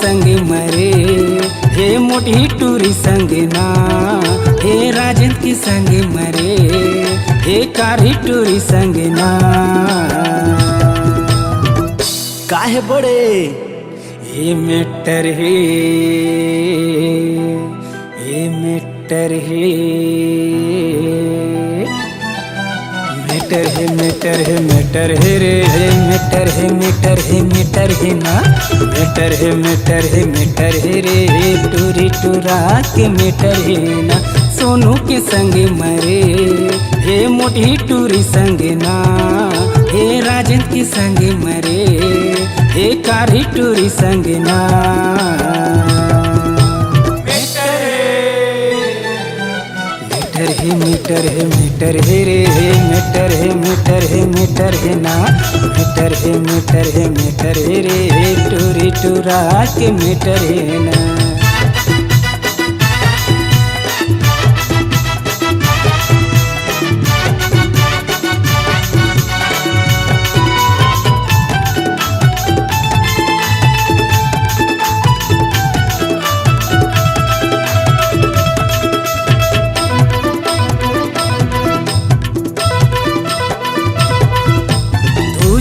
संग मरे, हे मोटी टूरी संग ना, हे राजन के संग मरे, हे कारी टूरी संग ना। काहे बड़े ये मेटर है, ये मेटर है, मेटर है, मेटर है, मेटर है रे, मेटर है, मेटर है, मेटर है ना, मेटर है, मेटर है, मेटर है रे, टूरी टूरा के मेटर है ना। सोनू के संग मरे, हे मोटी टूरी संग ना, हे राजन के संग मरे, हे कारी टूरी संग ना। मीटर है, मीटर है, मीटर है रे, मीटर है, मीटर है, मीटर है ना, मीटर है, मीटर है, मीटर है रे, टूरी टूरा के मीटर है ना।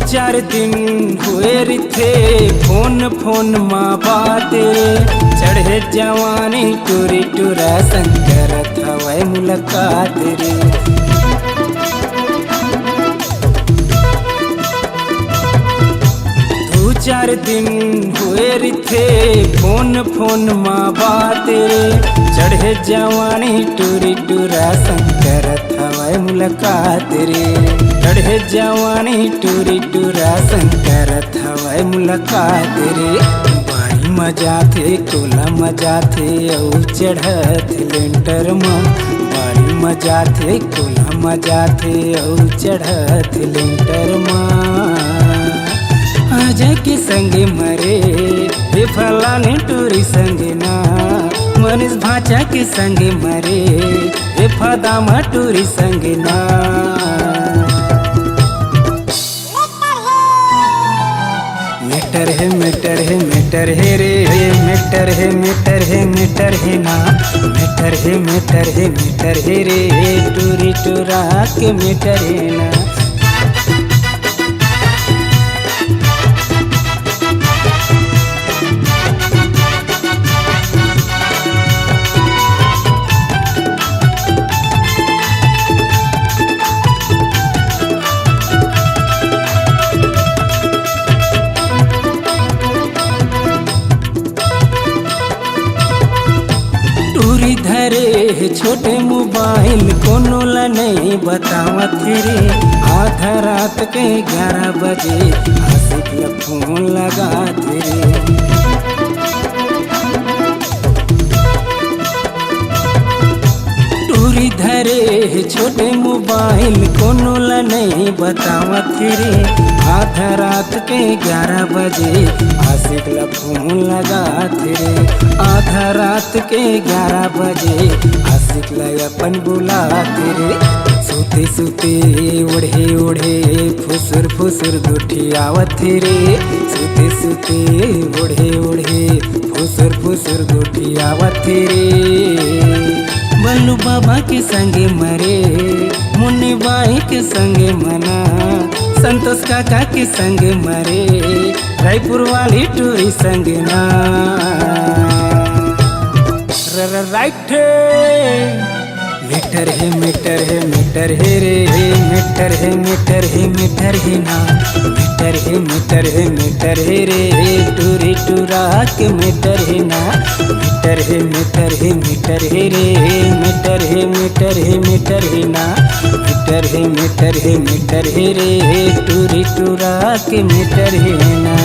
चार दिन हुए थे फोन फोन माँ बाते, चढ़े जवानी टूरी टूरा शंकर था वह मुलाकात रे। दो चार दिन हुए थे फोन फोन माँ बाते, चढ़े जवानी टूरी टूरा शंकर था वह मुलाकात रे। चढ़े जवानी टूरी टूरा शंकर था वह मुलाकात रे। बड़ी मजा थे टोला मजा थे औ चढ़त लेंटर माँ, बड़ी मजा थे टोला मजा थे औ चढ़त लेंटर माँ। अजय के संग मरे, हे फलाने टूरी संग ना, मनीष भाचा के संग मरे, हे फदामा टूरी संग ना। मीटर है, मीटर है, मीटर है रे, मीटर है, मीटर है, मीटर है ना, मीटर है, मीटर है, मीटर है रे, टूरी टूरा के मीटर है ना। टूरी धरे छोटे मोबाइल कोनो ला नहीं बतावत रे, आधा रात के 11 बजे आशिक ला फोन लगात रे। टूरी धरे छोटे मोबाइल कोनो ला नहीं बतावत रे, आधा रात के 11 बजे आशिक ला फोन लगात रे। आधा रात के 11 बजे आशिक ला अपन बुलात रे। सोते सोते ओढ़े ओढ़े फुसुर फुसुर गुठी आवत रे। सोते सोते ओढ़े ओढ़े फुसुर फुसुर गुठी आवत रे। बल्लू बाबा के संगे मरे, मुन्नी बाई के संगे मना, संतोष काका के संगे मरे, रायपुर वाली टूरी संग ना। राइट मीटर है, मीटर है, मीटर है रे, मीटर है, मीटर है, मीटर है ना, मीटर है, मीटर है, मीटर है रे, टूरी टूरा के मीटर है ना। मीटर है, मीटर है, मीटर है रे, मीटर है, मीटर है, मीटर है ना, मीटर है, मीटर है, मीटर है रे, टूरी टूरा के मीटर है ना।